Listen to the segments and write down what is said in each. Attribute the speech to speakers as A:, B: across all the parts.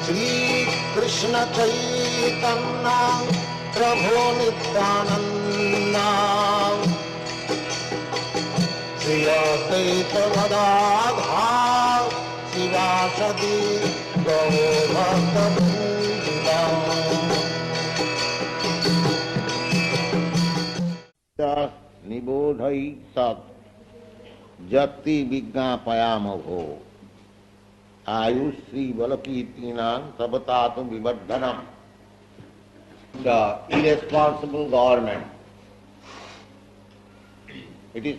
A: Shri Krishna Chaitanya Prabhu Nityananda Shri Advaita Gadadhar Sivasadi Gaur Bhakta Vrinda Nibodhai Tat Jati Vignapayamabho Ayushri Balakirtinam Sabatatum Vivardhanam. The irresponsible government, it is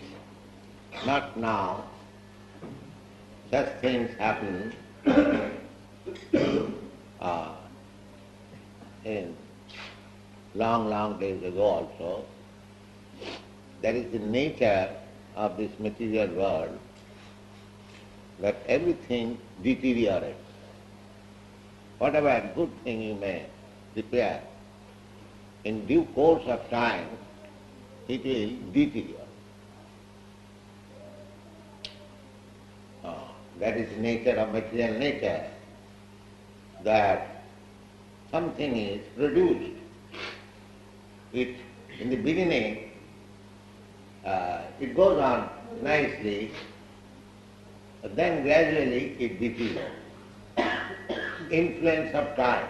A: not now, such things happen in long days ago also. That is the nature of this material world, that everything deteriorates. Whatever good thing you may prepare, in due course of time, it will deteriorate. That is the nature of material nature, that something is produced. It, in the beginning, it goes on nicely, but then gradually it deteriorates. Influence of time,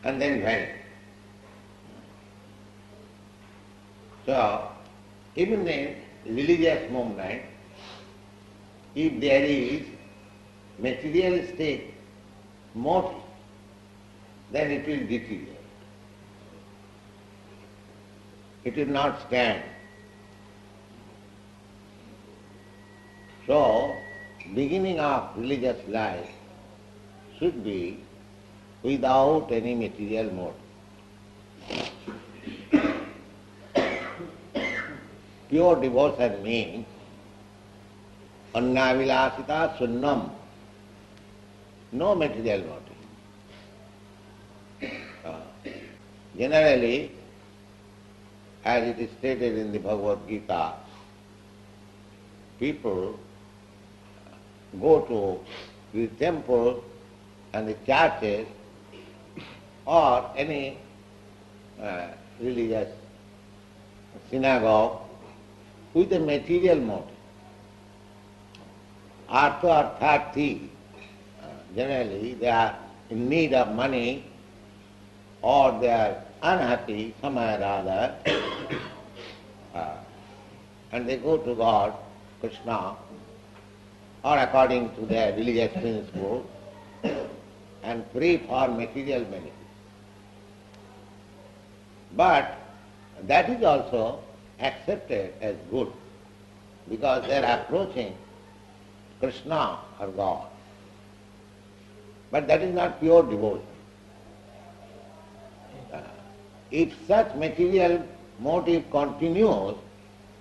A: and then vanishes. So, even in religious movement, if there is materialistic motive, then it will deteriorate. It will not stand. So, beginning of religious life should be without any material motive. Pure devotion means annavilasita sunnam, no material motive. Generally, as it is stated in the Bhagavad Gita, people go to the temple and the churches or any religious synagogue with a material motive. Artha arthati, generally they are in need of money or they are unhappy somehow or other and they go to God, Krishna, or according to their religious principle and pray for material benefit. But that is also accepted as good because they are approaching Krishna or God. But that is not pure devotion. If such material motive continues,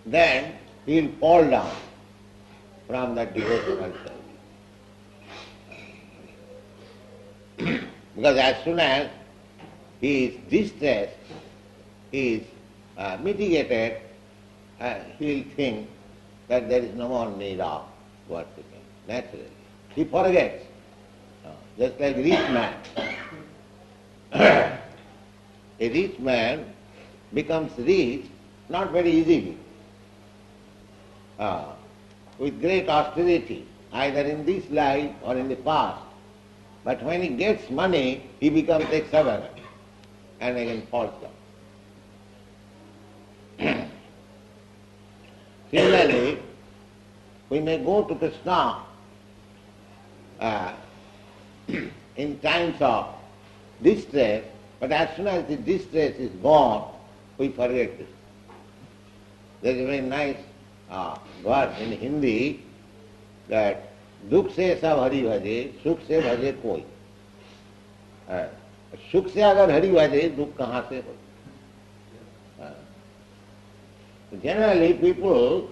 A: then he will fall down from that devotional service. Because as soon as his distress is mitigated, he will think that there is no more need of worshipping. Naturally. He forgets. Just like a rich man. A rich man becomes rich not very easily, with great austerity, either in this life or in the past. But when he gets money, he becomes extravagant and again falls down. Similarly, we may go to Krishna in times of distress, but as soon as the distress is gone, we forget this. There is a very nice verse in Hindi that दुख से सब हरि भजे, सुख से भजे कोई. सुख से अगर हरि भजे, दुख कहाँ से हो? Generally, people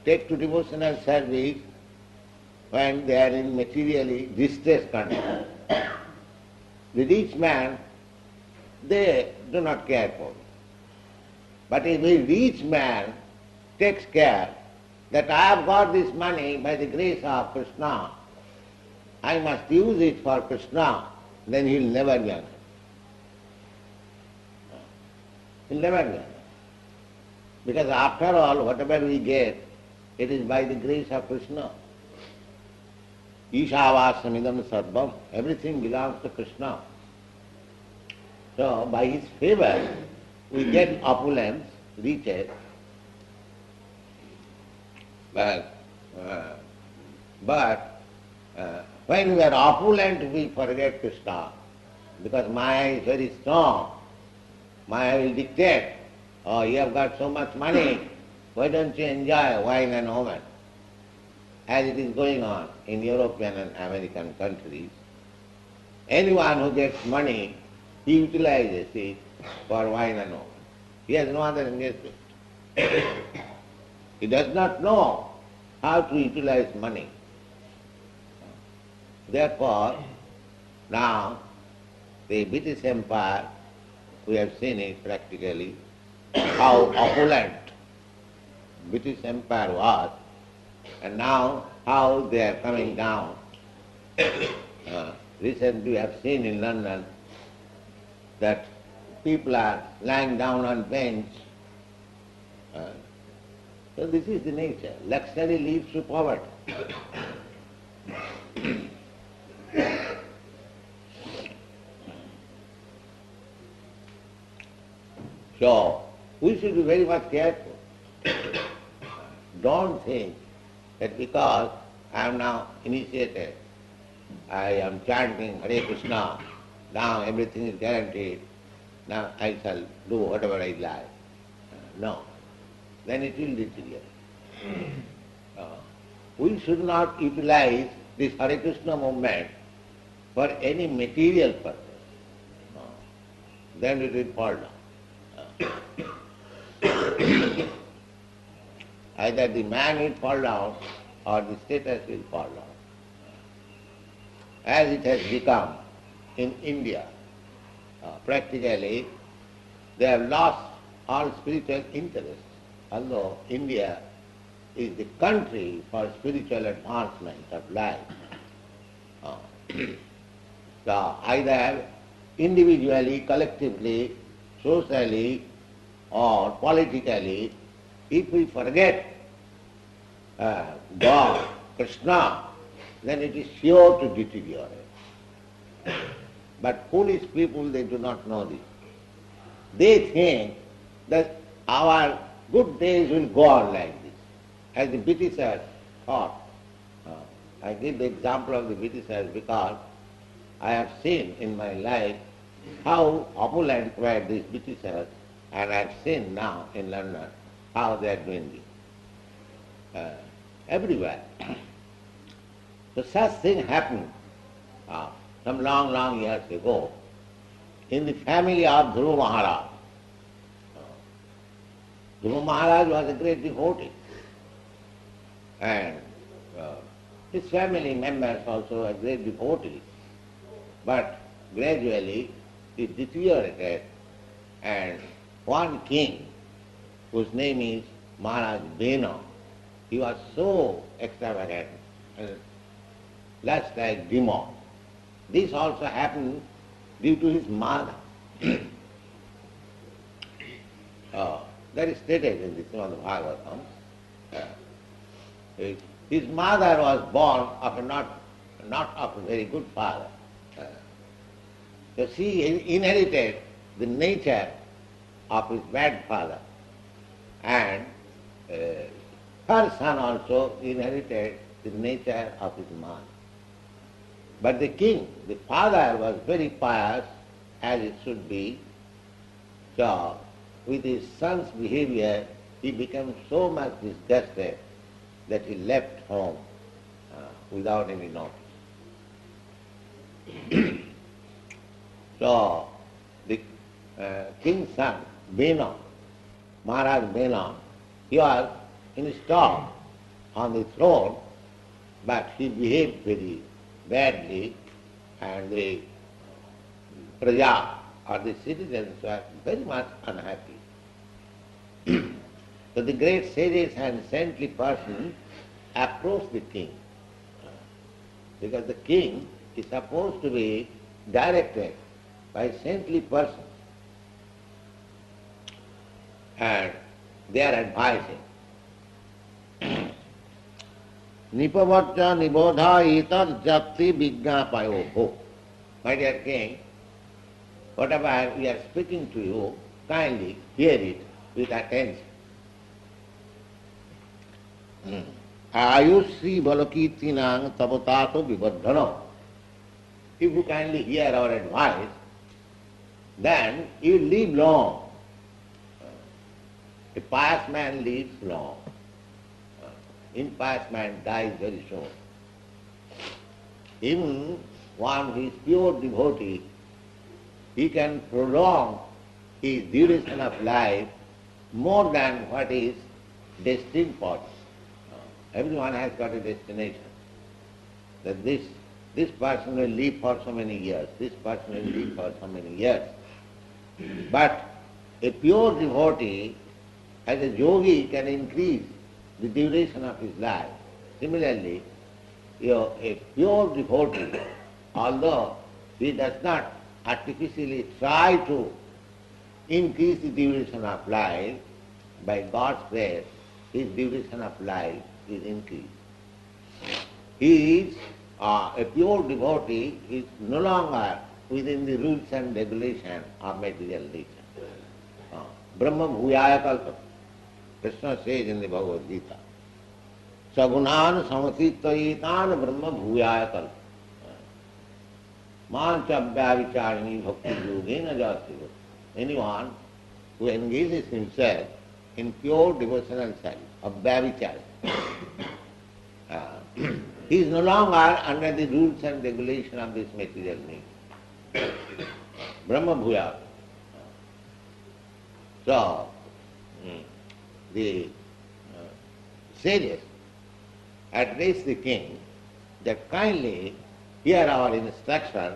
A: take to devotional service when they are in materially distressed condition. The rich man, they do not care for it. But if a rich man takes care that I have got this money by the grace of Krishna, I must use it for Krishna, then he will never be unhappy. He will never be unhappy. Because after all, whatever we get, it is by the grace of Krishna. Ishavasam sarvam, everything belongs to Krishna. So by his favor, we get opulence, riches, but when we are opulent, we forget Krishna, because Maya is very strong. Maya will dictate, oh, you have got so much money, why don't you enjoy wine and woman? As it is going on in European and American countries. Anyone who gets money, he utilizes it for wine and woman. He has no other engagement. He does not know how to utilize money. Therefore, now the British Empire, we have seen it practically, how opulent British Empire was, and now how they are coming down. Recently we have seen in London that people are lying down on bench. So this is the nature. Luxury leads to poverty. So we should be very much careful. Don't think that because I am now initiated, I am chanting Hare Krishna, now everything is guaranteed, now I shall do whatever I like. No. Then it will deteriorate. We should not utilize this Hare Krishna movement for any material purpose. Then it will fall down. Either the man will fall down or the status will fall down. As it has become in India, practically they have lost all spiritual interest, although India is the country for spiritual advancement of life. So either individually, collectively, socially, or politically, if we forget God, Krishna, then it is sure to deteriorate. But foolish people, they do not know this. They think that our good days will go on like this, as the Britishers thought. I give the example of the Britishers because I have seen in my life how opulent were these Britishers, and I have seen now in London how they are doing this. Everywhere. So such thing happened some long, long years ago in the family of Dhruva Maharaj. Dhruva Maharaj was a great devotee, and his family members also were great devotees. But gradually it deteriorated, and one king, whose name is Maharaj Beno, he was so extravagant, just like demon. This also happened due to his mother. That is stated in the Srimad Bhagavatam. His mother was born of not of a very good father. So she inherited the nature of his bad father, and her son also inherited the nature of his mother. But the king, the father, was very pious, as it should be. So with his son's behavior, he became so much disgusted that he left home without any notice. So the king's son, Beno, Maharaj Beno, he was installed on the throne, but he behaved very badly, and the praja, or the citizens, were very much unhappy. So the great sages and saintly person approached the king because the king is supposed to be directed by saintly persons, and they are advising. Nipavacca nibodha etat jati vijñapayoho. My dear king, whatever we are speaking to you, kindly hear it with attention. Ayushri balakirtinang tapatato vibadhano. If you kindly hear our advice, then you live long. A pious man lives long. Impious man dies very soon. Even one who is pure devotee, he can prolong his duration of life more than what is destined for him. Everyone has got a destination. That this person will live for so many years, this person will live for so many years. But a pure devotee, as a yogi, can increase the duration of his life. Similarly, a pure devotee, although he does not artificially try to increase the duration of life, by God's grace, his duration of life is increased. He is a pure devotee, is no longer within the rules and regulations of material nature. Brahma bhuyaya kalpa. Krishna says in the Bhagavad Gita, Sagunan samakrittayitan brahma bhuyaya kalpa. Mancha abhyavicharini bhakti yogena jasiva. Anyone who engages himself in pure devotional service, abhyavichari, he is no longer under the rules and regulations of this material nature. Brahma bhuyaya. So, the sages address the king that kindly hear our instruction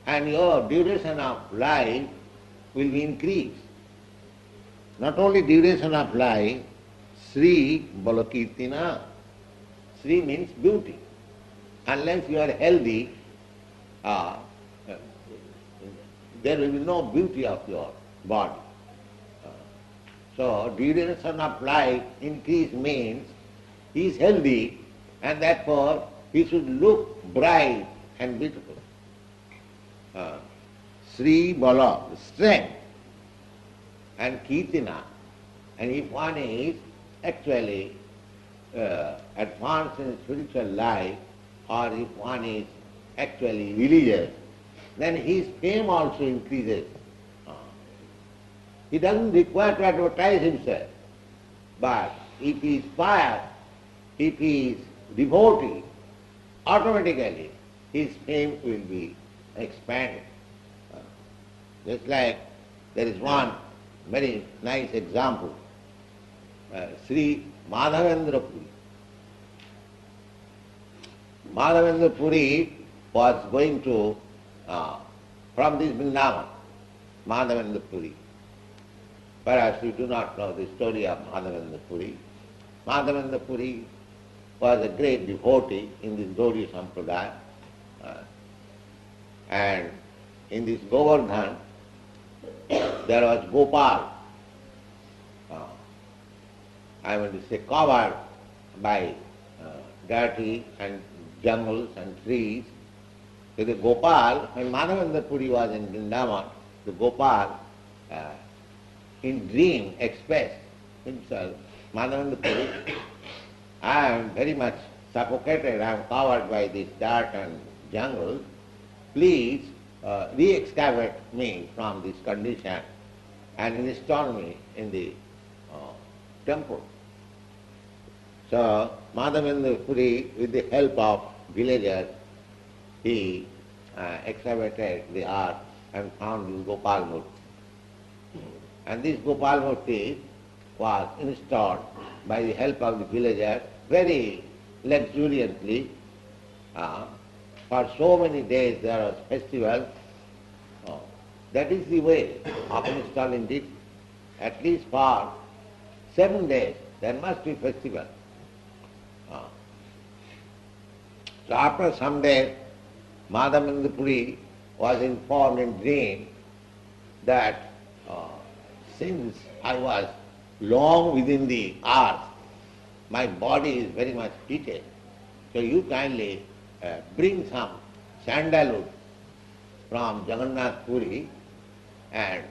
A: and your duration of life will be increased. Not only duration of life, Sri Balakirtina. Sri means beauty. Unless you are healthy, there will be no beauty of your body. So duration of life increase means he is healthy and therefore he should look bright and beautiful. Sri Bala, strength, and Kirtina. And if one is actually advanced in spiritual life, or if one is actually religious, then his fame also increases. He doesn't require to advertise himself. But if he is pious, if he is devotee, automatically his fame will be expanded. Just like there is one very nice example, Sri Madhavendra Puri. Madhavendra Puri was going to, from this Vrindavan, Madhavendra Puri. Perhaps you do not know the story of Madhavendra Puri. Madhavendra Puri was a great devotee in this Gaudiya Sampradaya. And in this Govardhan, there was Gopal, I want to say covered by dirty and jungles and trees. So the Gopal, when Madhavendra Puri was in Vrindavan, the Gopal in dream expressed himself, Madhavendra Puri, I am very much suffocated, I am covered by this dirt and jungle, please re-excavate me from this condition and install me in the temple. So Madhavendra Puri, with the help of villagers, he excavated the earth and found this Gopal Murti. And this Gopal Murti was installed by the help of the villagers very luxuriantly. For so many days there was festival. That is the way of installing it. At least for 7 days there must be festival. So after some days, Madhavendra Puri was informed in dream that since I was long within the earth, my body is very much heated. So you kindly bring some sandalwood from Jagannath Puri and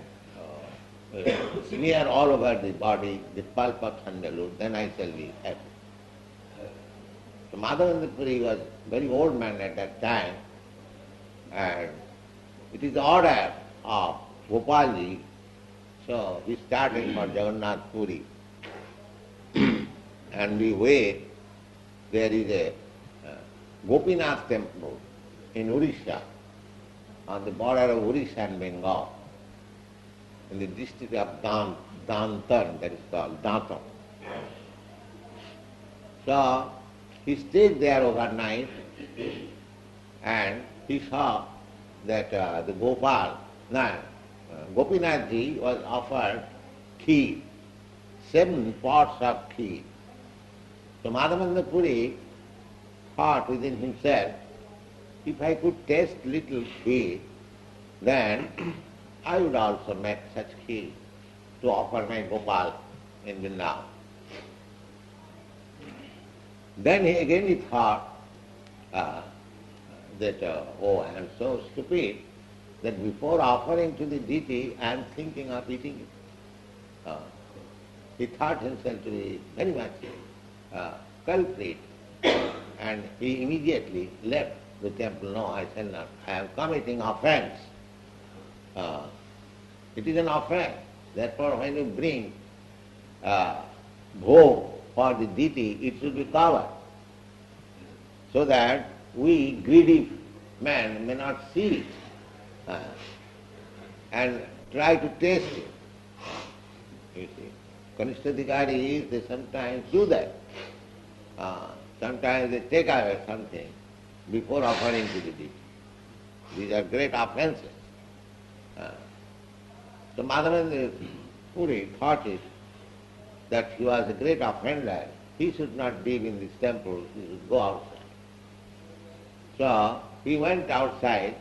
A: smear all over the body the pulp of sandalwood, then I shall be happy. So Madhavendra Puri was a very old man at that time, and it is the order of Gopalji, so we started for Jagannath Puri. And the way there is a Gopinath temple in Orissa, on the border of Orissa and Bengal, in the district of Dantan, that is called Dantan. So he stayed there overnight and he saw that the Gopinathji was offered kheer, 7 pots of kheer. So Madhavendra Puri thought within himself, if I could taste little kheer, then I would also make such kheer to offer my Gopal in Vrindavan. Then he thought that, I am so stupid that before offering to the deity, I am thinking of eating it. He thought himself to be very much culprit, and he immediately left the temple. No, I shall not. I am committing offense. It is an offense. Therefore, when you bring bhog for the deity, it should be covered, so that we greedy men may not see it and try to taste it. You see, Kanishthadhikaris, they sometimes do that. Sometimes they take away something before offering to the deity. These are great offenses. So Madhavendra Puri thought it that he was a great offender. He should not live in this temple, he should go outside. So he went outside,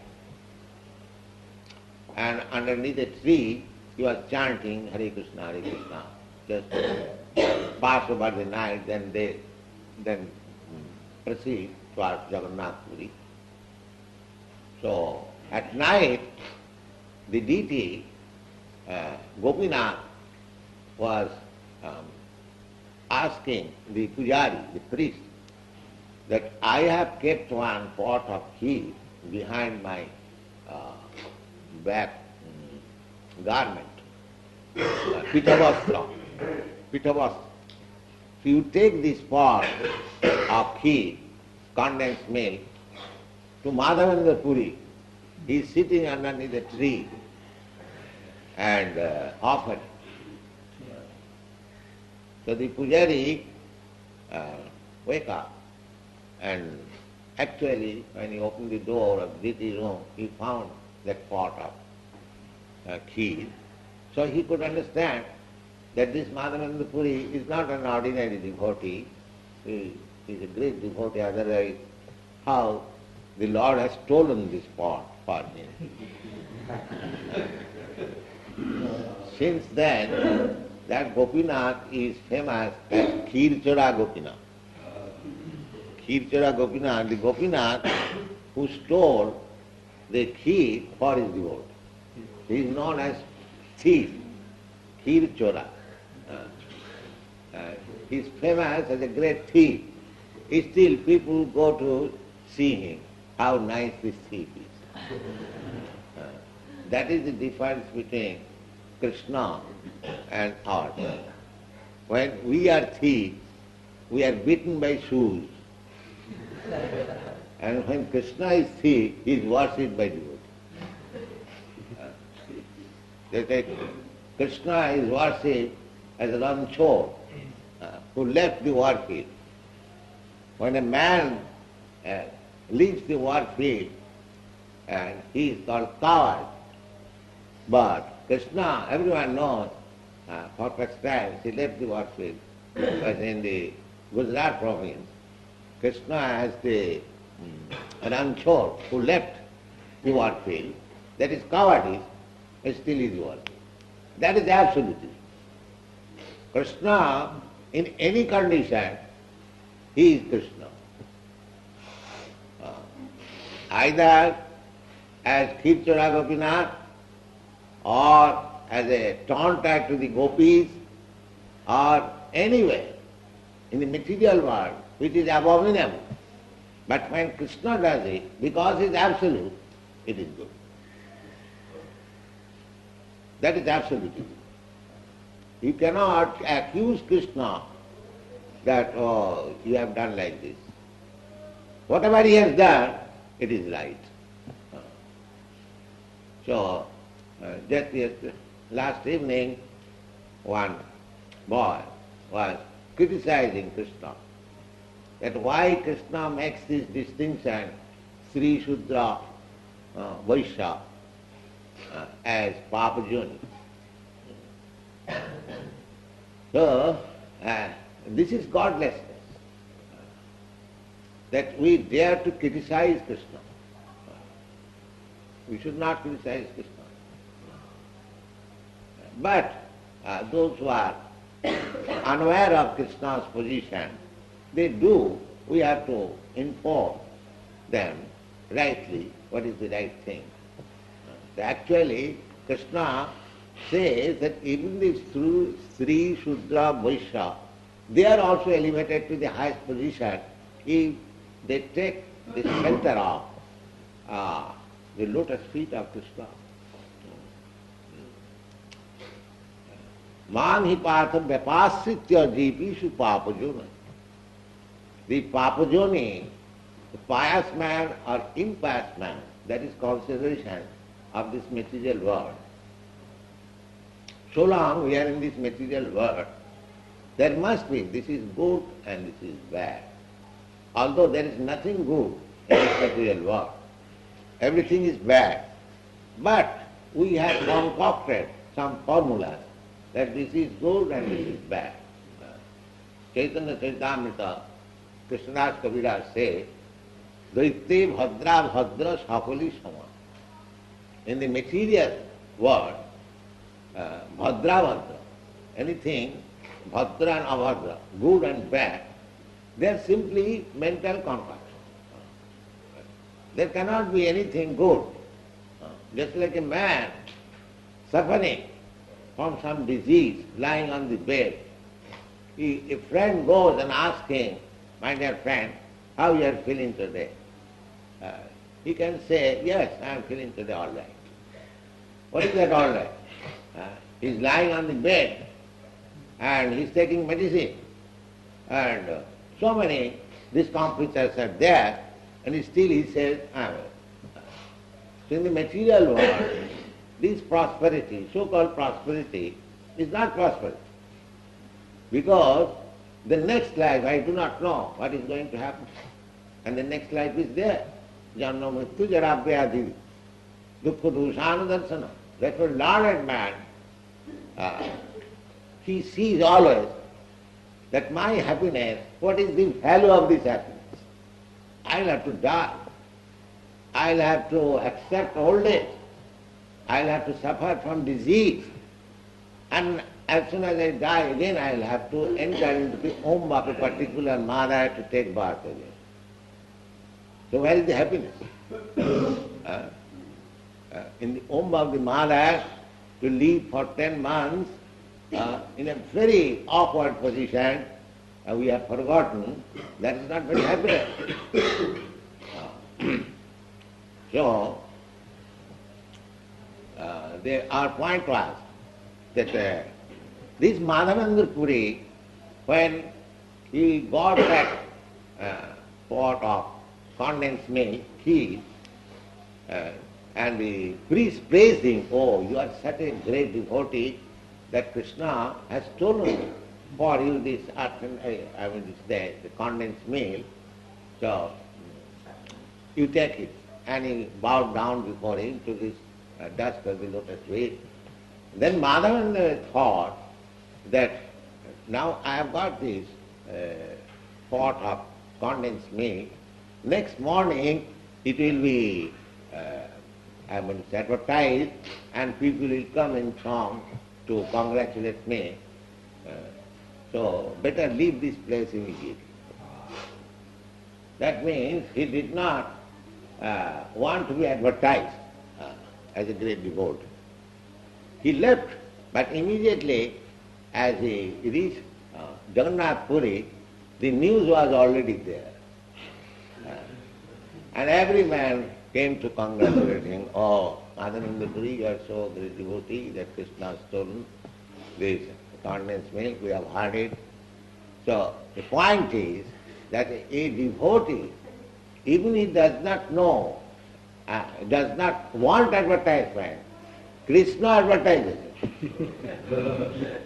A: and underneath a tree he was chanting Hare Krishna, Hare Krishna. Just pass over the night, then proceed towards Jagannath Puri. So at night, the deity, Gopinath, was asking the pujari, the priest, that I have kept 1 pot of kheer behind my back garment, pitavastra. So you take this pot of kheer, condensed milk, to Madhavendra Puri. He is sitting underneath a tree and offer it. So the pujari wake up, and actually when he opened the door of Diti's room, he found that pot of kheer. So he could understand that this Madhavendra Puri is not an ordinary devotee. He is a great devotee, otherwise how the Lord has stolen this pot for him. Since then, that Gopinath is famous as Kheer-chora Gopinath. Kheer-chora Gopinath, the Gopinath who stole the kheer for his devotee. He is known as thief, Kheer-chora. He is famous as a great thief. Still people go to see him, how nice this thief is. That is the difference between Krishna and us. When we are thieves, we are beaten by shoes. And when Krishna is thief, he is worshipped by devotees. They say Krishna is worshipped as a ranchor who left the war field. When a man leaves the war field, and he is called coward. But Krishna, everyone knows, for first time he left the war field. But in the Gujarat province, Krishna has the an unchore who left the world field, that is cowardice, still is world. That is absolutism. Krishna, in any condition, he is Krishna. Either as Kirchara Gopinath or as a taunter to the gopis or anywhere in the material world which is abominable. But when Krishna does it, because he is absolute, it is good. That is absolutism. You cannot accuse Krishna that, oh, you have done like this. Whatever he has done, it is right. So, just last evening, one boy was criticizing Krishna, that why Krishna makes this distinction, Sri Shudra Vaishya, as Papajuni. So, this is godlessness, that we dare to criticize Krishna. We should not criticize Krishna. But those who are unaware of Krishna's position, they do, we have to inform them rightly what is the right thing. Actually, Krishna says that even the Sri Shudra Vaishya, they are also elevated to the highest position if they take the center of the lotus feet of Krishna. Man hi patha vyapasritya jeepishu papajuna. The papajoni, the pious man or impious man, that is consideration of this material world. So long we are in this material world, there must be, this is good and this is bad. Although there is nothing good in this material world, everything is bad. But we have concocted some formulas that this is good and this is bad. Chaitanya Charitamrita, Krishnadas Kaviraj says, Daitya bhadra bhadra sakali sama. In the material world, bhadra bhadra, anything, bhadra and abhadra, good and bad, they are simply mental constructions. There cannot be anything good. Just like a man suffering from some disease, lying on the bed, a friend goes and asks him, my dear friend, how you are feeling today? He can say, yes, I am feeling today all right. What is that all right? He is lying on the bed and he is taking medicine and so many discomforts are there and still he says, I am well. So in the material world, this prosperity, so-called prosperity, is not prosperity. Because the next life, I do not know what is going to happen. And the next life is there. Janma mrityu jara vyadhi dukkha dusana darsana. Therefore, learned man, he sees always that my happiness, what is the value of this happiness? I'll have to die. I'll have to accept old age. I'll have to suffer from disease. And as soon as I die again, I'll have to enter into the womb of a particular mother to take birth again. So where is the happiness? In the womb of the mother, to live for 10 months in a very awkward position, we have forgotten, that is not very happiness. So, our point was that this Madhavendrapuri, Puri, when he got that pot of condensed milk, he, and the priest praised him, oh, you are such a great devotee that Krishna has stolen for you this, the condensed milk, so you take it. And he bowed down before him to this dust of the lotus feet. Then Madhavendra thought that now I have got this pot of condensed milk, next morning it will be advertised and people will come in throng to congratulate me. So better leave this place immediately. That means he did not want to be advertised as a great devotee. He left, but immediately as he reached Jagannath Puri, the news was already there. And every man came to congratulate him. Oh, Madananda Puri, you are so great devotee that Krishna has stolen this condensed milk, we have heard it. So the point is that a devotee, even he does not know, does not want advertisement, Krishna advertises it.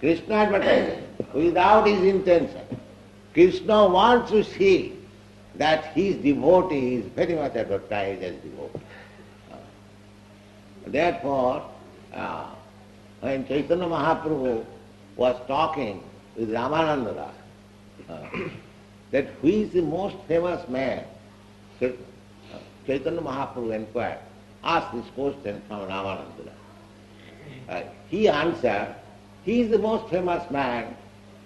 A: Krishna advertises it without his intention. Krishna wants to see that his devotee is very much advertised as devotee. Therefore, when Chaitanya Mahaprabhu was talking with Ramananda, that who is the most famous man, Chaitanya Mahaprabhu inquired, asked this question from Ramananda. He answered, he is the most famous man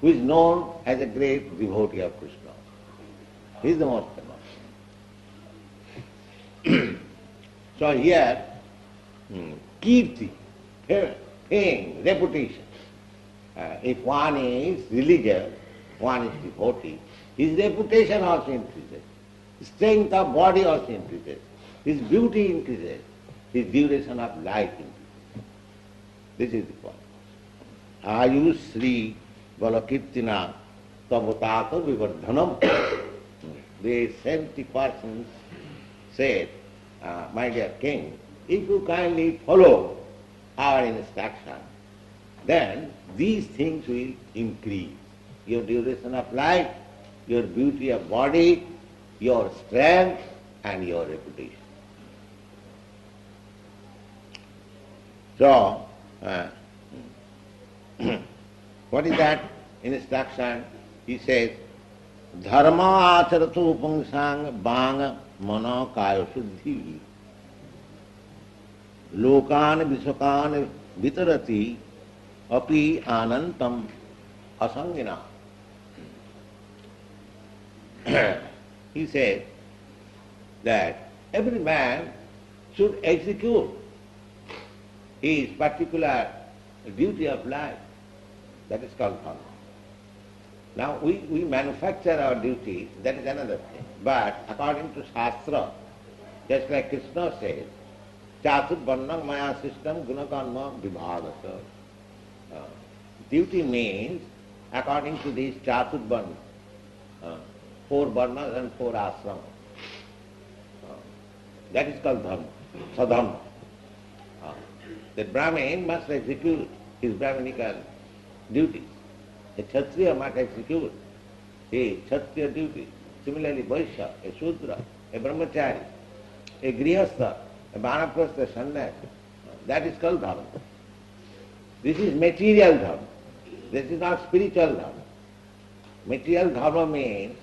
A: who is known as a great devotee of Krishna. He is the most famous. So here, kirti, fame, reputation. If one is religious, one is devotee, his reputation also increases. Strength of body also increases. His beauty increases. His duration of life increases. This is the point. Ayu Sri Balakirtina Tabutaka Vivardhanam. The 70 persons said, my dear king, if you kindly follow our instruction, then these things will increase. Your duration of life, your beauty of body, your strength and your reputation. So, what is that instruction? He says, Dharma acharatu pungsang bang mano kaya shuddhi lokan viswakan vitarati api anantam asangina. He said that every man should execute his particular duty of life. That is called dharma. Now we manufacture our duty, that is another thing. But according to Shastra, just like Krishna says, Chatur Varnam Maya System Gunakarma Vibhagasa. Duty means, according to these Chatur Varna, 4 Varnas and 4 Ashrama. That is called dharma, sadharma. The Brahmin must execute his Brahminical duties. A Kshatriya must execute his Kshatriya duty. Similarly, Vaishya, a Shudra, a Brahmachari, a Grihastha, a Vanaprastha, Sannyasi. That is called dharma. This is material dharma. This is not spiritual dharma. Material dharma means,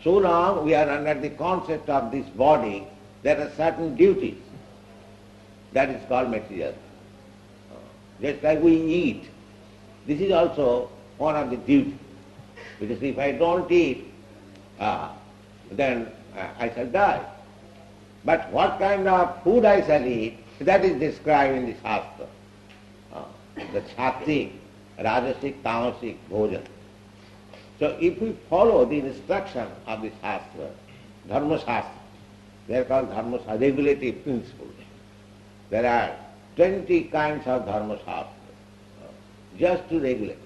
A: so long we are under the concept of this body, there are certain duties. That is called material. Just like we eat, this is also one of the duties. Because if I don't eat, then I shall die. But what kind of food I shall eat, that is described in the Shastra. The Sattvic, Rajasic, Tamasic, Bhojan. So if we follow the instruction of the Shastra, Dharma Shastra, they are called Dharma Shastra, regulative principles. There are 20 kinds of Dharma Shastra, just to regulate.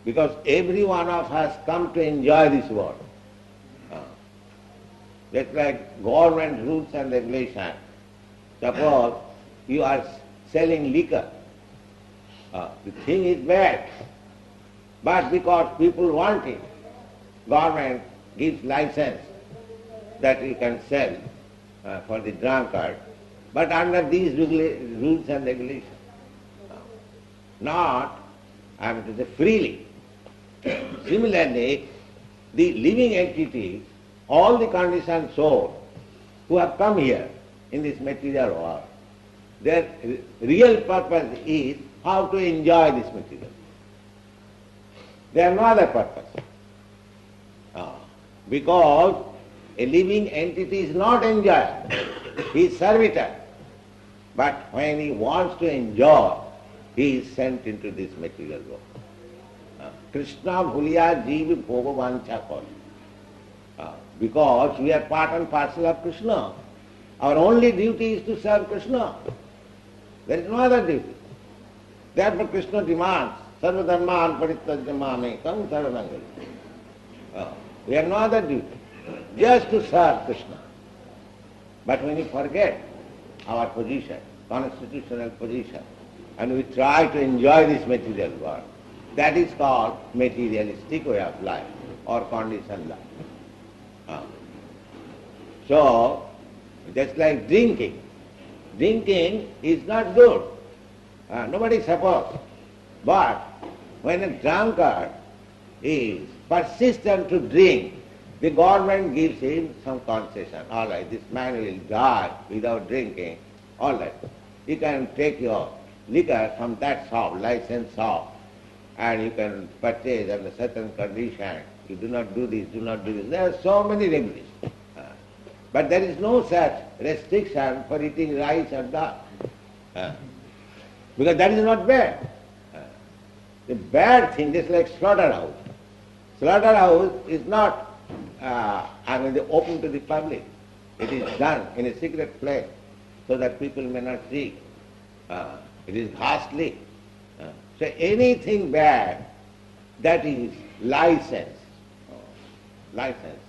A: Because every one of us come to enjoy this world. Just like government rules and regulations. Suppose you are selling liquor. The thing is bad, but because people want it, government gives license that you can sell for the drunkard, but under these rules and regulations. Not, I mean to say, freely. Similarly, the living entities, all the conditioned souls who have come here in this material world, their real purpose is how to enjoy this material. They have no other purpose. Because a living entity is not enjoyer, he is servitor. But when he wants to enjoy, he is sent into this material world. Krishna bhuliya jiva bhoga vancha kari. Because we are part and parcel of Krishna. Our only duty is to serve Krishna. There is no other duty. Therefore Krishna demands, sarva dharman parityajya mamekam saranam gacchami. We have no other duty, just to serve Krishna. But when we forget our position, constitutional position, and we try to enjoy this material world, that is called materialistic way of life or conditioned life. So, just like drinking. Drinking is not good. Nobody suffers. But when a drunkard is persistent to drink, the government gives him some concession. All right, this man will die without drinking. All right, you can take your liquor from that shop, licensed shop, and you can purchase under certain condition. You do not do this, do not do this. There are so many regulations. But there is no such restriction for eating rice or dal. Because that is not bad. The bad thing is like slaughterhouse. Slaughterhouse is not open to the public. It is done in a secret place so that people may not see. It is ghastly. So anything bad, that is license. License.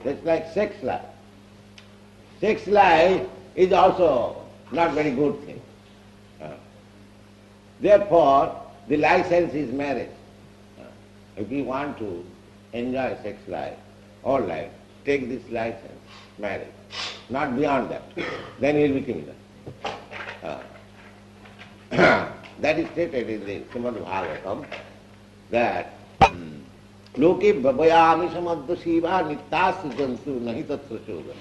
A: Just like sex life. Sex life is also not very good thing. Therefore, the license is marriage. If you want to enjoy sex life, all life, take this license, marriage. Not beyond that. Then you will be kingdom. That is stated in the Srimad Bhagavatam that Loke bhavayami samadha shiva nittasya jantu nahi tatra shoga.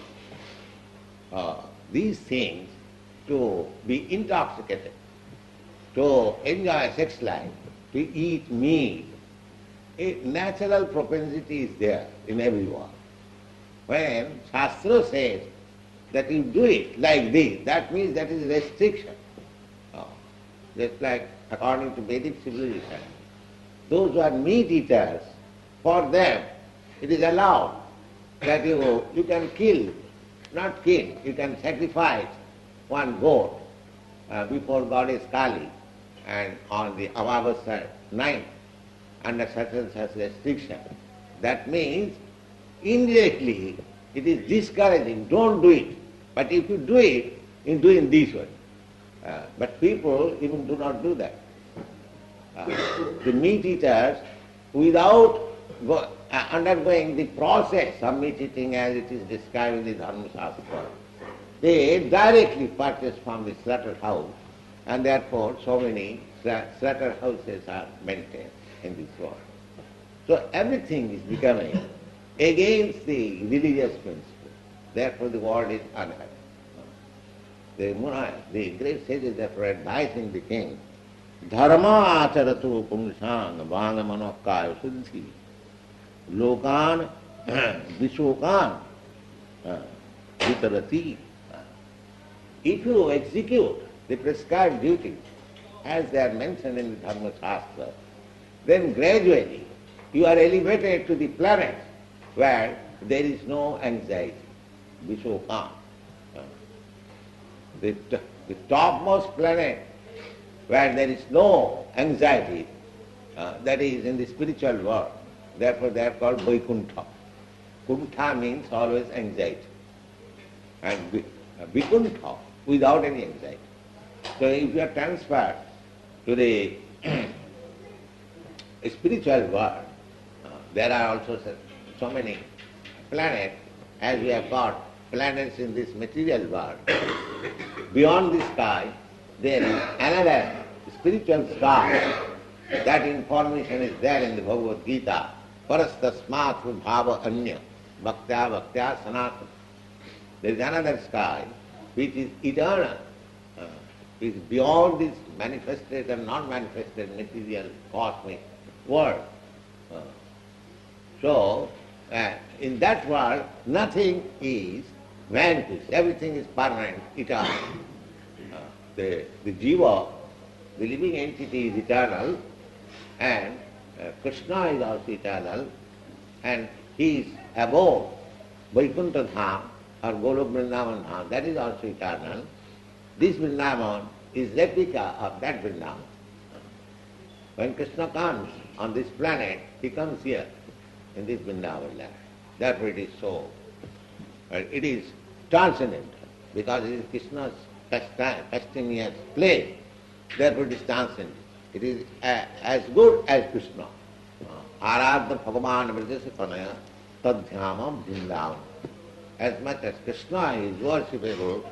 A: These things, to be intoxicated, to enjoy sex life, to eat meat, a natural propensity is there in everyone. When Shastra says that you do it like this, that means that is restriction. Just like according to Vedic civilization, those who are meat eaters, for them it is allowed that you can kill, not kill, you can sacrifice one goat before Goddess Kali and on the Amavasya night under such and such restriction. That means indirectly it is discouraging, don't do it. But if you do it, you do in this way. But people even do not do that. The meat eaters, without undergoing the process of meat eating as it is described in the Dharma Shastra, they directly purchase from the slaughterhouse, and therefore so many slaughterhouses are maintained in this world. So everything is becoming against the religious principle. Therefore the world is unhappy. The great sages therefore advising the king, dharma acharatu pumsan vangamanokaya suddhi lokan vishokan vitarati. If you execute the prescribed duties as they are mentioned in the Dharma Shastra, then gradually you are elevated to the planet where there is no anxiety, vishokan. The topmost planet where there is no anxiety, that is in the spiritual world. Therefore they are called Vaikuntha. Kuntha means always anxiety. And Vaikuntha, without any anxiety. So if you are transferred to the spiritual world, there are also so many planets, as we have got planets in this material world. Beyond the sky, there is another spiritual sky. That information is there in the Bhagavad Gita. parastasmat bhava anya, bhaktya bhaktya sanatana. There is another sky which is eternal, is beyond this manifested and non-manifested material cosmic world. So, in that world, nothing is vanquished. Everything is permanent, eternal. The jiva, the living entity, is eternal, and Krishna is also eternal, and he is above Vaikuntha Dham or Golok Vrindavan Dham, that is also eternal. This Vrindavan is replica of that Vrindavan. When Krishna comes on this planet, he comes here in this Vrindavan land. Therefore it is so. It is transcendental because it is Krishna's pastimeous play. Therefore it is transcendental. It is as good as Krishna. Aradha Bhagavan Vrajasa Panaya Tadhyamam Vrindavan. As much as Krishna is worshipable,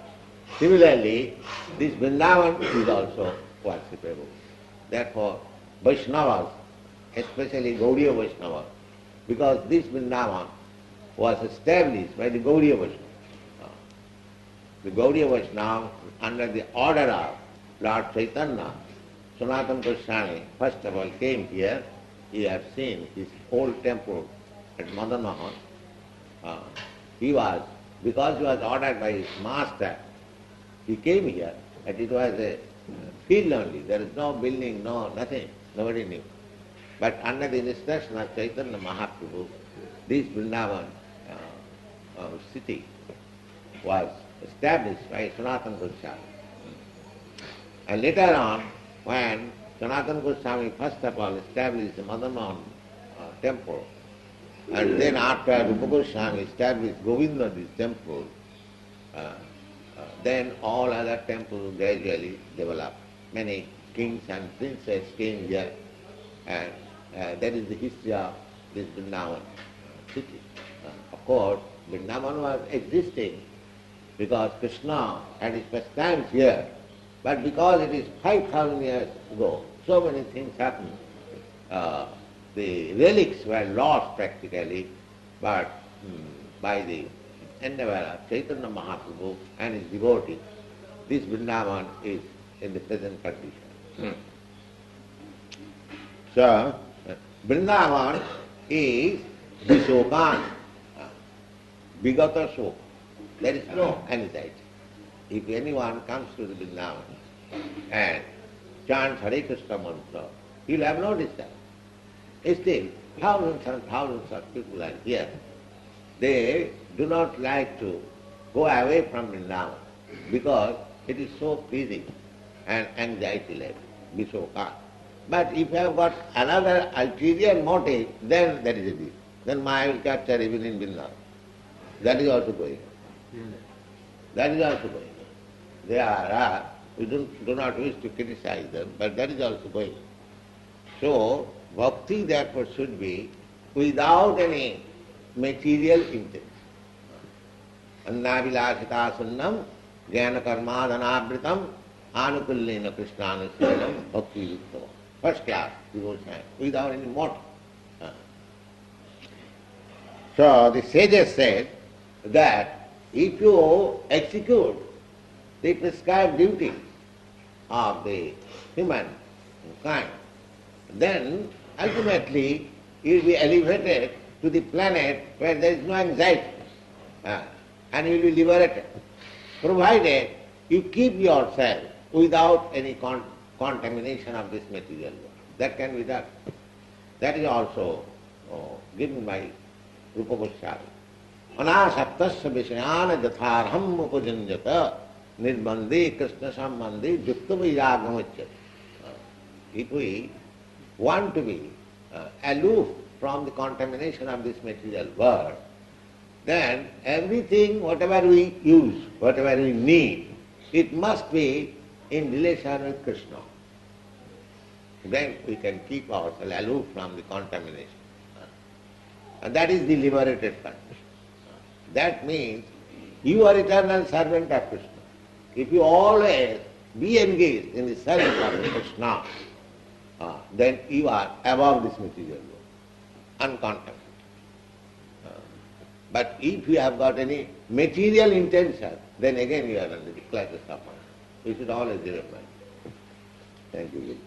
A: similarly this Vrindavan is also worshipable. Therefore Vaishnavas, especially Gaudiya Vaishnavas, because this Vrindavan was established by the Gaudiya Vaishnava. The Gaudiya Vaishnava, under the order of Lord Chaitanya, Sanatana Goswami, first of all came here. You have seen his old temple at Madan Mohan. Because he was ordered by his master, he came here, and it was a field only. There is no building, no nothing, nobody knew. But under the instruction of Chaitanya Mahaprabhu, this Vrindavan city was established by Sanatana Goswami. And later on, when Sanatana Goswami first of all established the Madan Mohan temple, and then after Rupa Goswami established Govinda this temple, then all other temples gradually developed. Many kings and princes came here, and that is the history of this Vrindavan city. Of course, Vrindavan was existing because Krishna had his pastimes here, but because it is 5,000 years ago, so many things happened. The relics were lost practically, but by the endeavor of Chaitanya Mahaprabhu and his devotees, this Vrindavan is in the present condition. So, Vrindavan is Vishokan, Vigata Shoka. There is no anxiety. If anyone comes to the Vrindavan and chants Hare Krishna mantra, he will have no disturbance. Still, thousands and thousands of people are here. They do not like to go away from Vrindavan because it is so pleasing and anxiety level, Vishokan. But if you have got another ulterior motive, then that is a deal. Then Maya will capture even in Vrindavan. That is also going on. That is also going on. They are, we do not wish to criticize them, but that is also going on. So, bhakti therefore should be without any material intent. Annavilasita sunnam jnana karmadhanavritam anukullena krishnanusyanam bhakti yuktam. First class devotion, without any motive. So the sages said that if you execute the prescribed duty of the human kind, then ultimately you will be elevated to the planet where there is no anxiety, and you will be liberated, provided you keep yourself without any contamination of this material world. That can be done. That is also given by Rupa Goswami. Anasaptasya vishayana jatharham upajanjata nirbandhi krishna sambandhi yukta viragamachyati. If we want to be aloof from the contamination of this material world, then everything, whatever we use, whatever we need, it must be in relation with Krishna. Then we can keep ourselves aloof from the contamination. And that is the liberated condition. That means you are eternal servant of Krishna. If you always be engaged in the service of Krishna, then you are above this material world. uncontaminated. But if you have got any material intention, then again you are under the clutches of mind. You should always remember. Thank you.